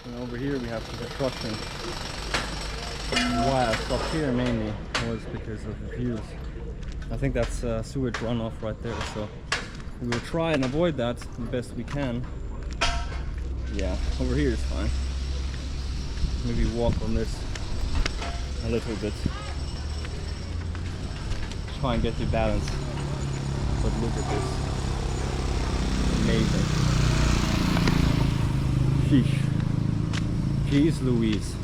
And over here we have some construction. Why I stopped here mainly was because of the views. I think that's sewage runoff right there, so we will try and avoid that the best we can. Yeah, over here is fine. Maybe walk on this a little bit. Try and get the balance. But look at this. Amazing. Sheesh. Jeez Louise.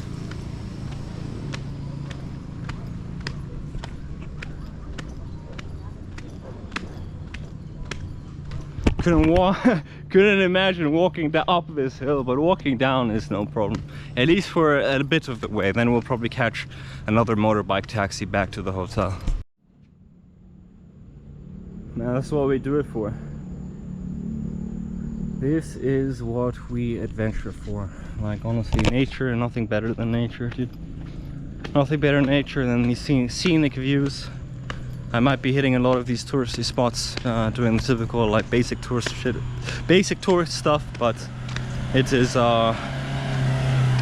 Couldn't imagine walking up this hill, but walking down is no problem. At least for a bit of the way. Then we'll probably catch another motorbike taxi back to the hotel. Now that's what we do it for. This is what we adventure for. Like, honestly, nature, nothing better than nature, dude. Nothing better than nature than these scenic views. I might be hitting a lot of these touristy spots, doing the typical like basic tourist stuff, but it is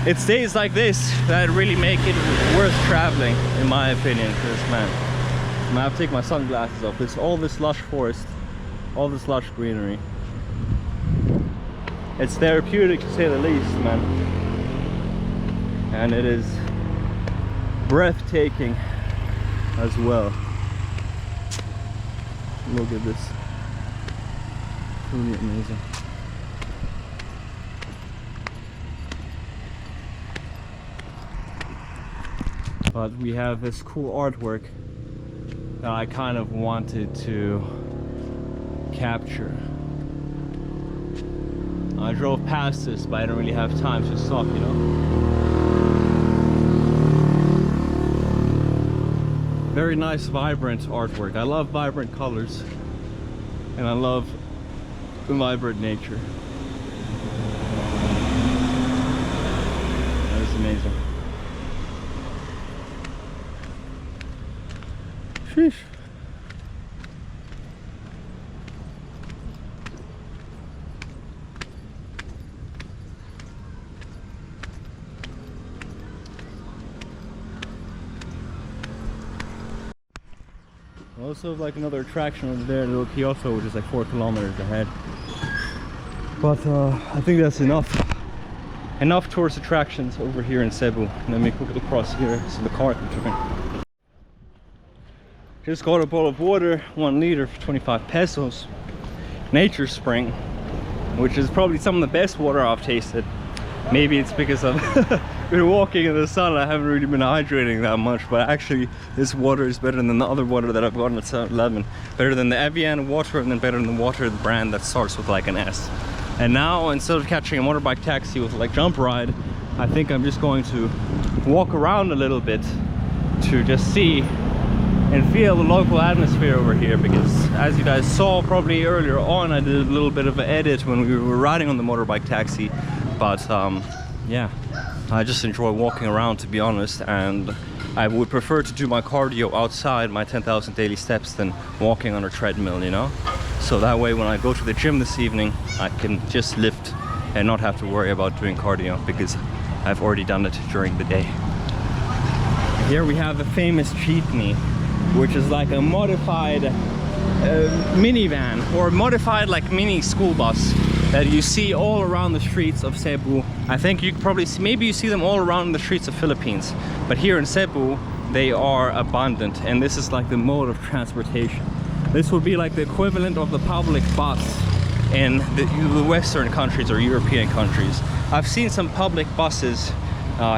it's days like this that really make it worth traveling, in my opinion. Because man, I'm gonna have to take my sunglasses off. It's all this lush forest, all this lush greenery. It's therapeutic to say the least, man, and it is breathtaking as well. Look at this. Truly amazing. But we have this cool artwork that I kind of wanted to capture. I drove past this, but I don't really have time to stop, you know? Very nice, vibrant artwork. I love vibrant colors, and I love vibrant nature. That is amazing. Sheesh. Also, like another attraction over there, a little kiosk, which is like 4 kilometers ahead. But I think that's enough tourist attractions over here in Cebu. Let me quickly cross here so the car can turn. Just got a bowl of water, 1 liter for 25 pesos. Nature Spring, which is probably some of the best water I've tasted. Maybe it's because I've been walking in the sun, I haven't really been hydrating that much, but actually this water is better than the other water that I've gotten at 7-Eleven. Better than the Evian water, and then better than the water, the brand that starts with like an S. And now, instead of catching a motorbike taxi with like jump ride, I think I'm just going to walk around a little bit to just see and feel the local atmosphere over here, because as you guys saw probably earlier on, I did a little bit of an edit when we were riding on the motorbike taxi. But yeah, I just enjoy walking around, to be honest, and I would prefer to do my cardio outside, my 10,000 daily steps, than walking on a treadmill, you know? So that way when I go to the gym this evening, I can just lift and not have to worry about doing cardio, because I've already done it during the day. Here we have the famous jeepney, which is like a modified minivan, or modified like mini school bus that you see all around the streets of Cebu. I think you probably see, maybe you see them all around the streets of Philippines, but here in Cebu they are abundant, and this is like the mode of transportation. This would be like the equivalent of the public bus in the Western countries or European countries. I've seen some public buses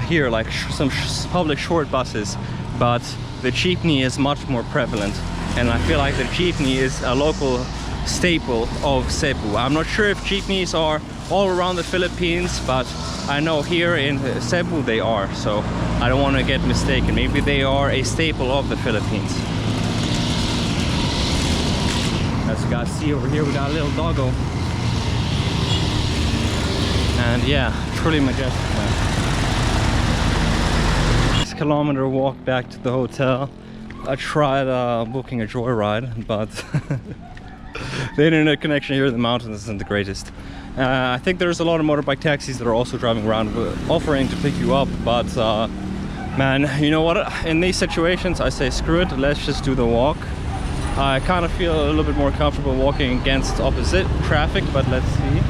here, like some public short buses, but the jeepney is much more prevalent, and I feel like the jeepney is a local staple of Cebu. I'm not sure if jeepneys are all around the Philippines, but I know here in Cebu they are, so I don't want to get mistaken. Maybe they are a staple of the Philippines. As you guys see over here, we got a little doggo, and yeah, truly majestic, man. 6 kilometer walk back to the hotel. I tried booking a joyride, but The internet connection here in the mountains isn't the greatest. I think there's a lot of motorbike taxis that are also driving around offering to pick you up, but man, you know what? In these situations, I say screw it, let's just do the walk. I kind of feel a little bit more comfortable walking against opposite traffic, but let's see.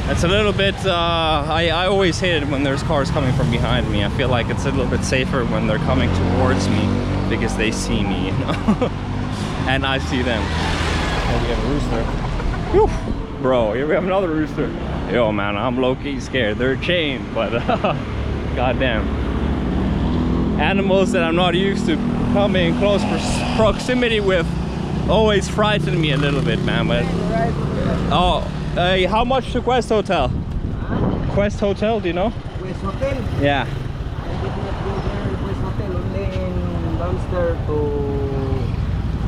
It's a little bit, I always hate it when there's cars coming from behind me. I feel like it's a little bit safer when they're coming towards me because they see me, you know? And I see them. Oh, we have a rooster. Whew. Bro, here we have another rooster. Yo, man, I'm low-key scared. They're chained, but goddamn. Animals that I'm not used to coming in close proximity with always frighten me a little bit, man. But oh, how much to Quest Hotel? Huh? Quest Hotel, do you know? Quest Hotel? Yeah. I did not go there. Quest Hotel only in downstairs to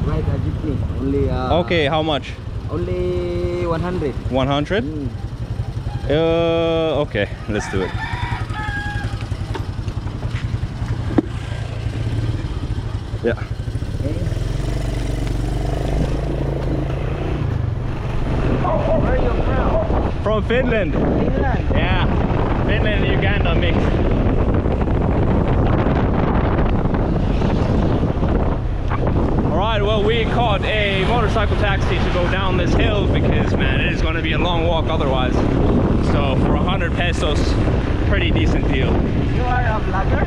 ride a jeepney. Only. Okay, how much? Only 100. 100? Mm. Okay, let's do it. Yeah. Okay. Where are you from? From Finland. Finland? Yeah. Finland and Uganda mixed. Alright, well, we caught a motorcycle taxi to go down this hill because, man, it is going to be a long walk otherwise. So for 100 pesos, pretty decent deal. You are a vlogger?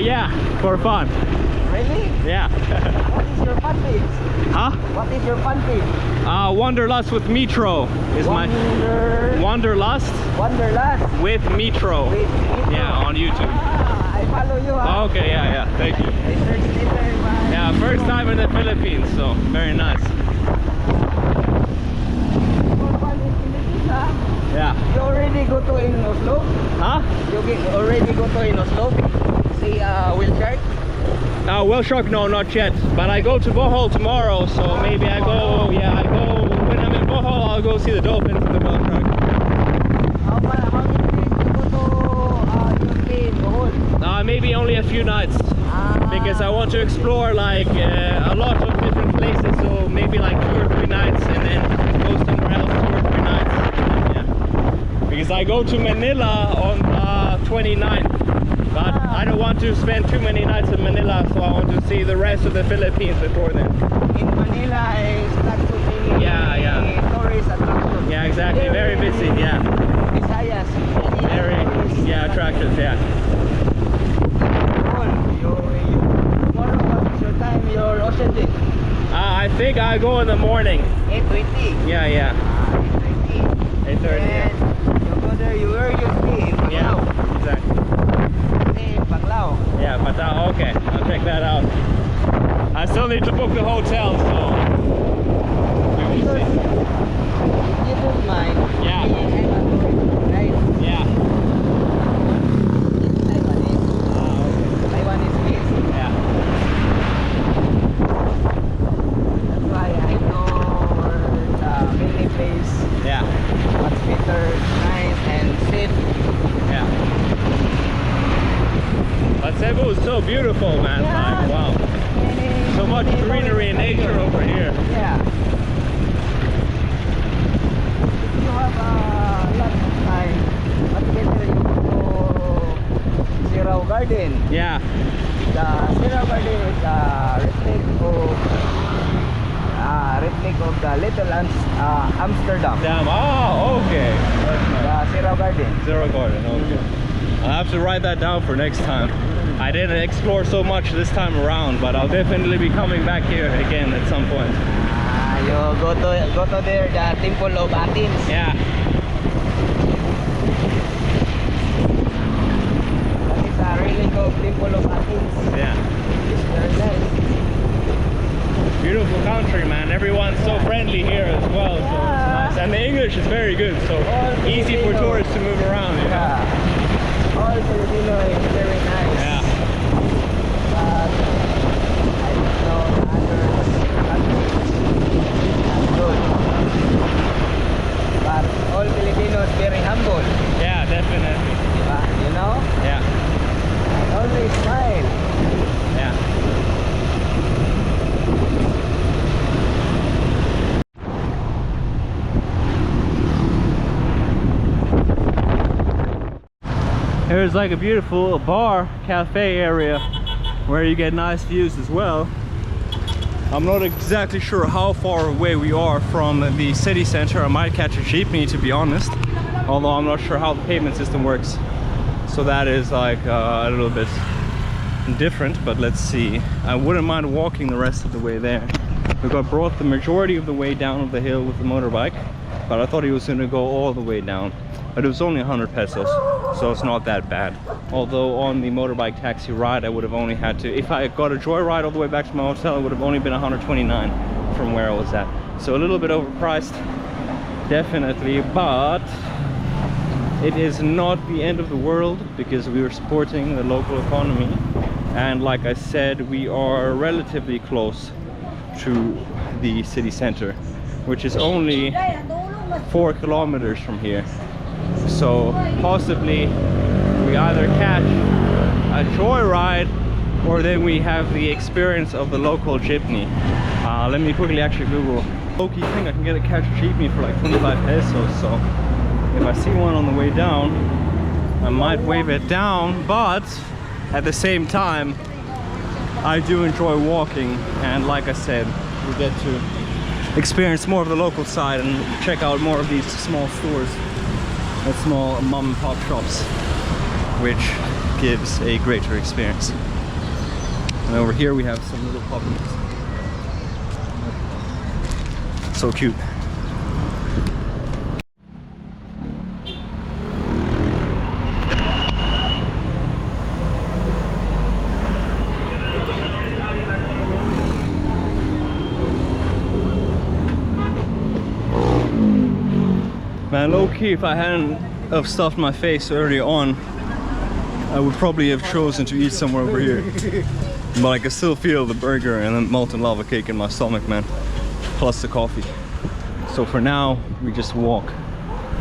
Yeah, for fun. Really? Yeah. What is your fun page? Huh? What is your fun page? Wanderlust with Metro is my... Wanderlust? Wanderlust? With Metro. With Metro? Yeah, on YouTube. Ah, I follow you. Huh? Okay, yeah, thank you. I searched it very much. Yeah, first time in the Philippines, so very nice. Yeah. You already go to in Oslo? Huh? You already go to in Oslo? See whale shark? Whale shark, no, not yet. But I go to Bohol tomorrow, so maybe I go, yeah, I go, when I'm in Bohol, I'll go see the dolphins and the whale shark. How many days you go to you stay in Bohol? Maybe only a few nights. Because I want to explore like a lot of different places, so maybe like 2 or 3 nights and then go somewhere else 2 or 3 nights. Yeah. Because I go to Manila on 29th, but I don't want to spend too many nights in Manila, so I want to see the rest of the Philippines before then. In Manila is not so many tourist attractions. Yeah, exactly. Very busy, yeah. Visayas. Very, yeah, attractions, yeah. Tomorrow, what is your time? Your ocean day? I think I go in the morning. 8:20. Yeah. 8:30. 8:30. Yeah. You go there. Where you stay? In Paglao. Yeah, exactly. Stay in Paglao. Yeah, but okay, I'll check that out. I still need to book the hotel, so we will see. You don't mind? Yeah. Right? Yeah. Taiwanese place. Yeah. That's why I know the mini place. Yeah. Much better, nice and safe. Yeah. But Cebu is so beautiful, man. Yeah. Like, wow. So much greenery and nature over here. Yeah. If you have a lot of time, much better you go to Zero Garden. Yeah. The Zero Garden is a replica of the Little Amsterdam. Damn. Oh, okay. That's nice. The Zero Garden. Zero Garden. Okay. I'll have to write that down for next time. I didn't explore so much this time around, but I'll definitely be coming back here again at some point. You go to there, the Temple of Athens. Yeah. That is a really good Temple of Athens. Yeah. It's very nice. Beautiful country, man. Everyone's so friendly here as well, so it's nice. And the English is very good, so easy for tourists to move around. Yeah. All Filipino is very nice. Yeah. But I don't know others not good. But all Filipinos very humble. Yeah, definitely. You know? Yeah. Always smile. Yeah. There's like a beautiful bar cafe area where you get nice views as well. I'm not exactly sure how far away we are from the city center. I might catch a jeepney, to be honest, although I'm not sure how the payment system works, so that is like a little bit different. But let's see. I wouldn't mind walking the rest of the way there. We got brought the majority of the way down the hill with the motorbike, but I thought he was going to go all the way down, but it was only 100 pesos, so it's not that bad. Although on the motorbike taxi ride I would have only had to, if I got a joyride all the way back to my hotel, it would have only been 129 from where I was at. So a little bit overpriced, definitely, but it is not the end of the world because we are supporting the local economy, and like I said, we are relatively close to the city center, which is only 4 kilometers from here. So possibly we either catch a joyride or then we have the experience of the local jeepney. Let me quickly actually Google. Low-key thing, I can catch a jeepney for like 25 pesos, so if I see one on the way down, I might wave it down, but at the same time I do enjoy walking, and like I said, we get to experience more of the local side and check out more of these small stores and small mom and pop shops, which gives a greater experience. And over here we have some little puppies. So cute. Man, low-key, if I hadn't have stuffed my face early on, I would probably have chosen to eat somewhere over here. But I can still feel the burger and the molten lava cake in my stomach, man. Plus the coffee. So for now, we just walk.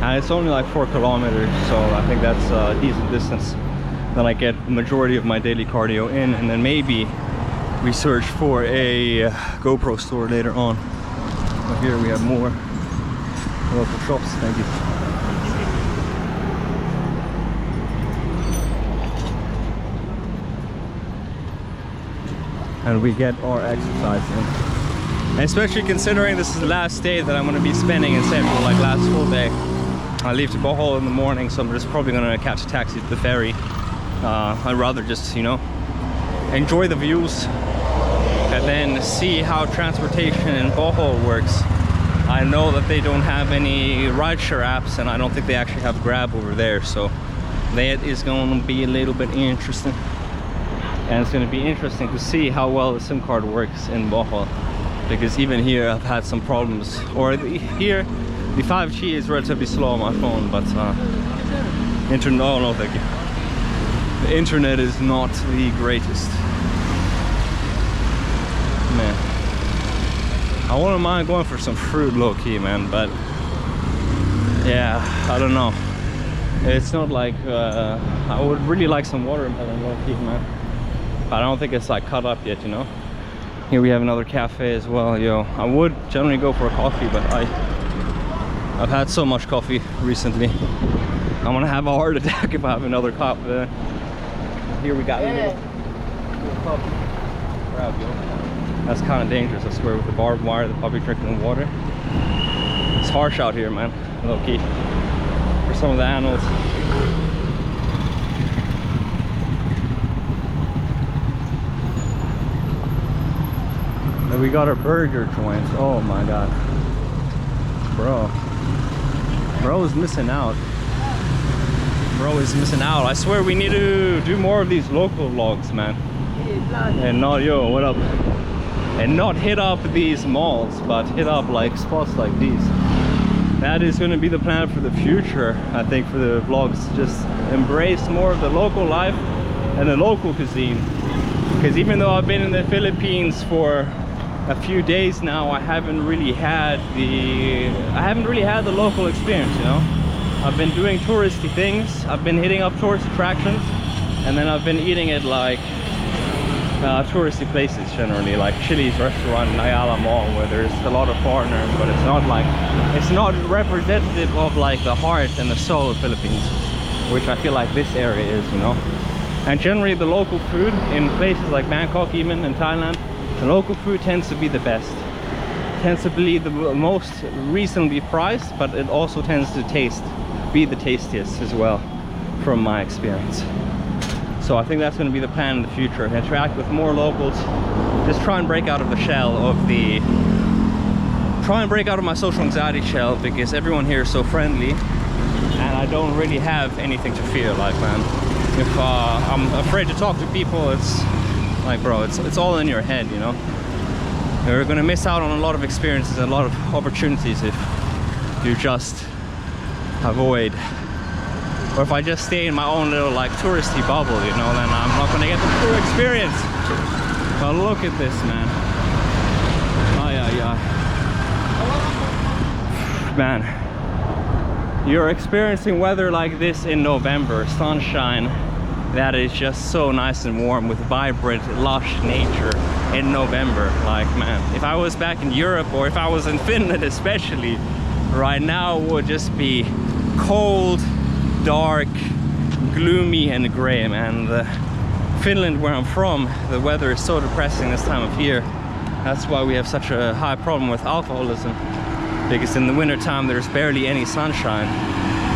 And it's only like 4 kilometers, so I think that's a decent distance. Then I get the majority of my daily cardio in, and then maybe we search for a GoPro store later on. But here we have more local shops. Thank you. And we get our exercise in. And especially considering this is the last day that I'm going to be spending in Cebu, like last full day. I leave to Bohol in the morning, so I'm just probably going to catch a taxi to the ferry. I'd rather just, you know, enjoy the views and then see how transportation in Bohol works. I know that they don't have any rideshare apps, and I don't think they actually have Grab over there, so that is going to be a little bit interesting. And it's going to be interesting to see how well the SIM card works in Bohol, because even here I've had some problems. Here the 5G is relatively slow on my phone, but internet, oh no thank you, the internet is not the greatest, man. I wouldn't mind going for some fruit low-key, man, but yeah, I don't know. It's not like I would really like some watermelon low-key, man, but I don't think it's like cut up yet, you know. Here we have another cafe as well. Yo, I would generally go for a coffee, but I've had so much coffee recently. I'm gonna have a heart attack if I have another cup. Here we got a little puppy. Grab, yo. That's kind of dangerous, I swear, with the barbed wire, the puppy drinking the water. It's harsh out here, man, low-key, for some of the animals. And we got our burger joints. Oh my god. Bro is missing out. Bro is missing out. I swear we need to do more of these local vlogs, man. And not, yo, what up? And not hit up these malls, but hit up like spots like these. That is going to be the plan for the future, I think, for the vlogs. Just embrace more of the local life and the local cuisine. Because even though I've been in the Philippines for a few days now, I haven't really had the local experience, you know. I've been doing touristy things, I've been hitting up tourist attractions, and then I've been eating at like touristy places generally, like Chili's restaurant in Ayala Mall, where there's a lot of foreigners, but it's not representative of like the heart and the soul of Philippines. which I feel like this area is, you know. And generally the local food in places like Bangkok, even in Thailand, the local food tends to be the best. Tends to be the most reasonably priced, but it also tends to be the tastiest as well, from my experience. So I think that's going to be the plan in the future. Interact with more locals, just try and break out of the shell of my social anxiety shell, because everyone here is so friendly and I don't really have anything to fear. Like, man, if I'm afraid to talk to people, it's like, bro, it's all in your head, you know. You're gonna miss out on a lot of experiences and a lot of opportunities if you just avoid, or if I just stay in my own little like touristy bubble, you know, then I'm not gonna get the full experience. But look at this, man. Oh yeah. Man, you're experiencing weather like this in November, sunshine that is just so nice and warm with vibrant, lush nature in November. Like, man, if I was back in Europe, or if I was in Finland especially, right now it would just be cold, dark, gloomy and gray, man. Finland, where I'm from, the weather is so depressing this time of year. That's why we have such a high problem with alcoholism, because in the winter time there's barely any sunshine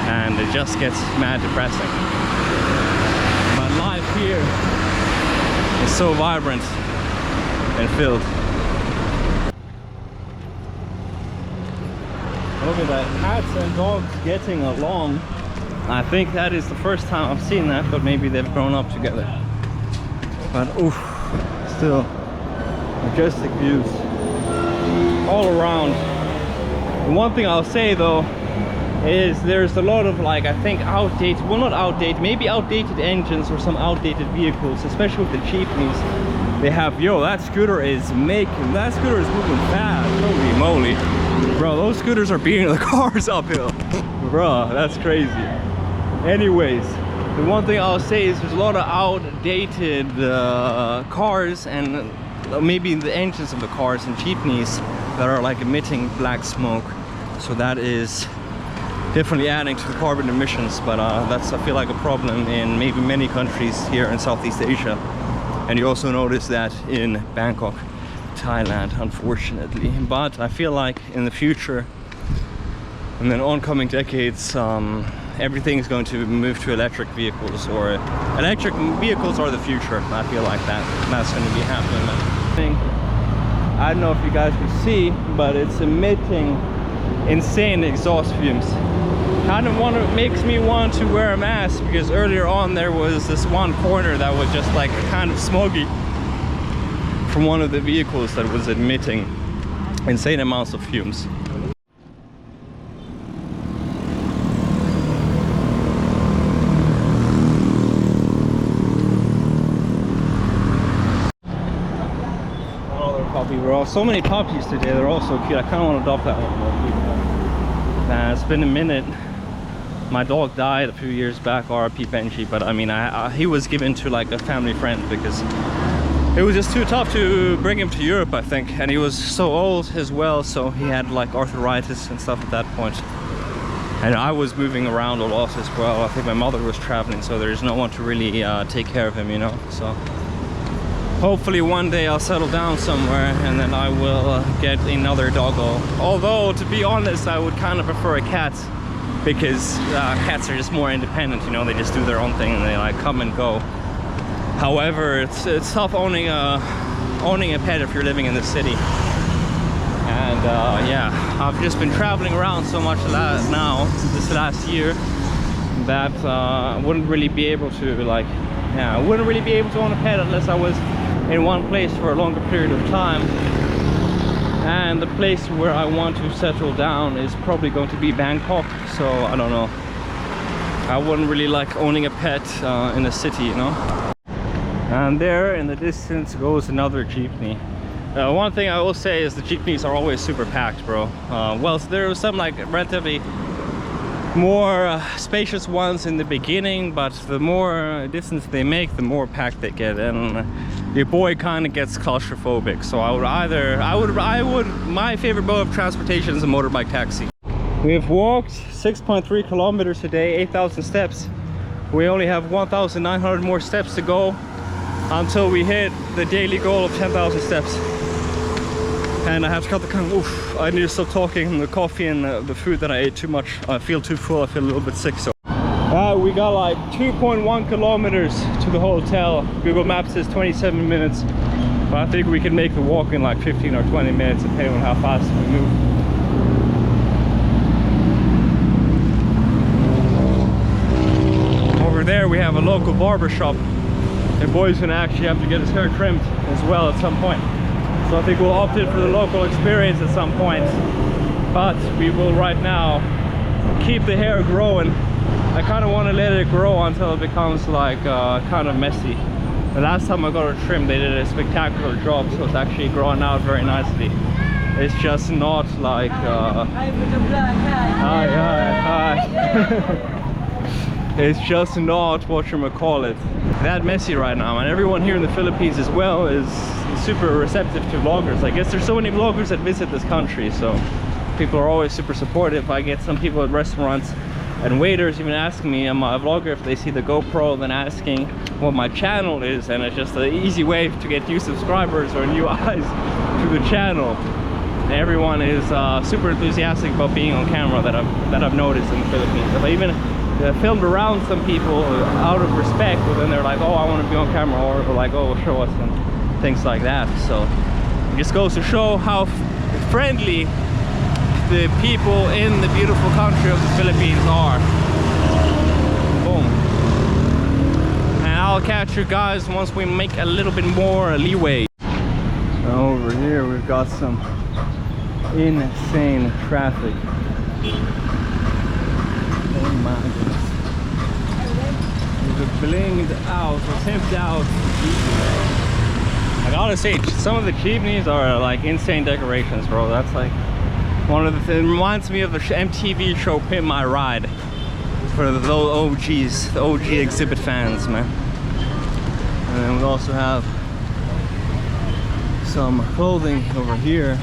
and it just gets mad depressing. But life here is so vibrant and filled. Look at that, cats and dogs getting along. I think that is the first time I've seen that, but maybe they've grown up together. But oof, still majestic views all around. And one thing I'll say though is there's a lot of, like, I think outdated, well, not outdated, maybe outdated engines or some outdated vehicles, especially with the jeepneys. They have, yo, that scooter is moving fast. Holy moly, bro, those scooters are beating the cars uphill. Bro, that's crazy. Anyways, the one thing I'll say is there's a lot of outdated cars, and maybe the engines of the cars and jeepneys that are like emitting black smoke. So that is definitely adding to the carbon emissions, but that's, I feel like, a problem in maybe many countries here in Southeast Asia. And you also notice that in Bangkok, Thailand, unfortunately. But I feel like in the future, and then oncoming decades, everything's going to move to electric vehicles, or electric vehicles are the future. I feel like that's going to be happening. I don't know if you guys can see, but it's emitting insane exhaust fumes. Kind of makes me want to wear a mask, because earlier on there was this one corner that was just like kind of smoky from one of the vehicles that was emitting insane amounts of fumes. So many puppies today, they're all so cute. I kind of want to adopt that one. It's been a minute. My dog died a few years back, RIP Benji, but I mean, he was given to like a family friend because it was just too tough to bring him to Europe, I think. And he was so old as well, so he had like arthritis and stuff at that point. And I was moving around a lot as well. I think my mother was traveling, so there's no one to really take care of him, you know. So hopefully one day I'll settle down somewhere and then I will get another doggo. Although, to be honest, I would kind of prefer a cat, because cats are just more independent, you know, they just do their own thing and they like come and go. However, it's tough owning a pet if you're living in the city. And yeah, I've just been traveling around so much this last year that I wouldn't really be able to I wouldn't really be able to own a pet unless I was in one place for a longer period of time. And the place where I want to settle down is probably going to be Bangkok, so I don't know. I wouldn't really like owning a pet in a city, you know. And there in the distance goes another jeepney. One thing I will say is the jeepneys are always super packed, bro. Well, there are some like relatively more spacious ones in the beginning, but the more distance they make, the more packed they get, and your boy kind of gets claustrophobic. So my favorite mode of transportation is a motorbike taxi. We've walked 6.3 kilometers today, 8,000 steps, We only have 1,900 more steps to go until we hit the daily goal of 10,000 steps. And I have to cut the I need to stop talking. The coffee and the food that I ate too much. I feel too full. I feel a little bit sick. So we got like 2.1 kilometers to the hotel. Google Maps says 27 minutes, but I think we can make the walk in like 15 or 20 minutes depending on how fast we move. Over there we have a local barber shop. The boy's gonna actually have to get his hair trimmed as well at some point. So I think we'll opt in for the local experience at some point. But we will right now keep the hair growing. I kind of want to let it grow until it becomes like kind of messy. The last time I got it trimmed, they did a spectacular job, so it's actually growing out very nicely. It's just not like hi. It's just not what you might call it that messy right now. And everyone here in the Philippines as well is super receptive to vloggers. I guess there's so many vloggers that visit this country, so people are always super supportive. I get some people at restaurants and waiters even asking me, am I a vlogger, if they see the GoPro, then asking what my channel is. And it's just an easy way to get new subscribers or new eyes to the channel. And everyone is super enthusiastic about being on camera that I've noticed in the Philippines. If I even filmed around some people out of respect, but then they're like, oh, I want to be on camera, or like, oh, show us, and things like that. So it just goes to show how friendly the people in the beautiful country of the Philippines are. Boom. And I'll catch you guys once we make a little bit more leeway. Over here we've got some insane traffic. Oh my goodness. We've blinged out or pimped out. I gotta say, some of the jeepneys are like insane decorations, bro. That's like one of the things. It reminds me of the MTV show Pimp My Ride for those OGs, the OG exhibit fans, man. And then we also have some clothing over here,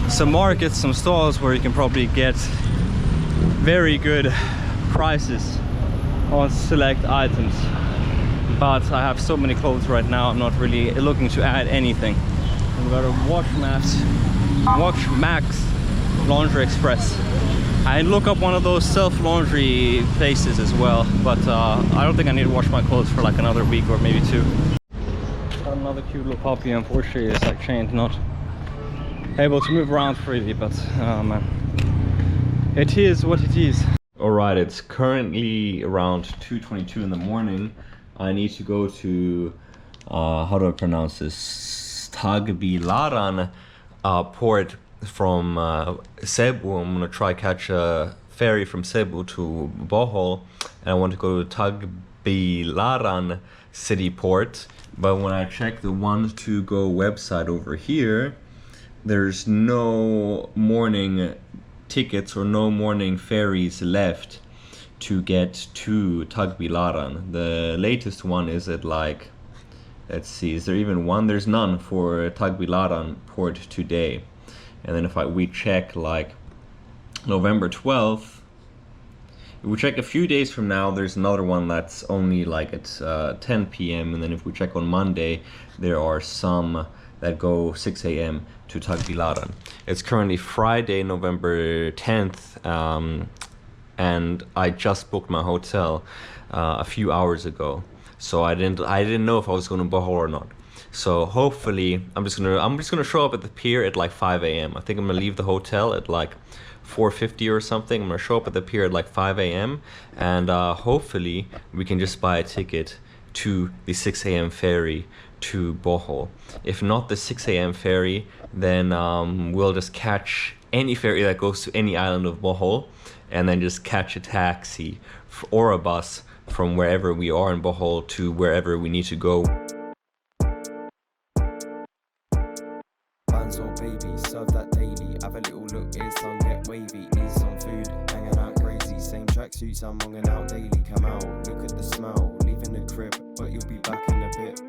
some markets, some stalls where you can probably get very good prices on select items. But I have so many clothes right now, I'm not really looking to add anything. We've got a Watch Max Laundry Express. I look up one of those self-laundry places as well, but I don't think I need to wash my clothes for like another week or maybe 2. Got another cute little puppy. Unfortunately, it's like chained, not able to move around freely, but man, it is what it is. All right, it's currently around 2:22 in the morning. I need to go to how do I pronounce this, Tagbilaran port from Cebu. I'm gonna try catch a ferry from Cebu to Bohol, and I want to go to Tagbilaran city port. But when I check the Want2Go website over here, there's no morning tickets or no morning ferries left to get to Tagbilaran. The latest one is at like, let's see, is there even one? There's none for Tagbilaran port today. And then if we check like November 12th, if we check a few days from now, there's another one that's only like at 10 p.m. And then if we check on Monday, there are some that go 6 a.m. to Tagbilaran. It's currently Friday, November 10th, and I just booked my hotel a few hours ago. So I didn't know if I was going to Bohol or not. So hopefully I'm just gonna show up at the pier at like 5 a.m. I think I'm gonna leave the hotel at like 4:50 or something. I'm gonna show up at the pier at like 5 a.m. and hopefully we can just buy a ticket to the 6 a.m. ferry to Bohol. If not the 6 a.m. ferry, then we'll just catch any ferry that goes to any island of Bohol, and then just catch a taxi or a bus from wherever we are in Bohol to wherever we need to go. Bands or baby, serve that daily. Have a little look, isang, get wavy. Need some food, hanging out crazy. Same tracksuits, I'm hanging out daily. Come out, look at the smell. Leaving the crib, but you'll be back in a bit.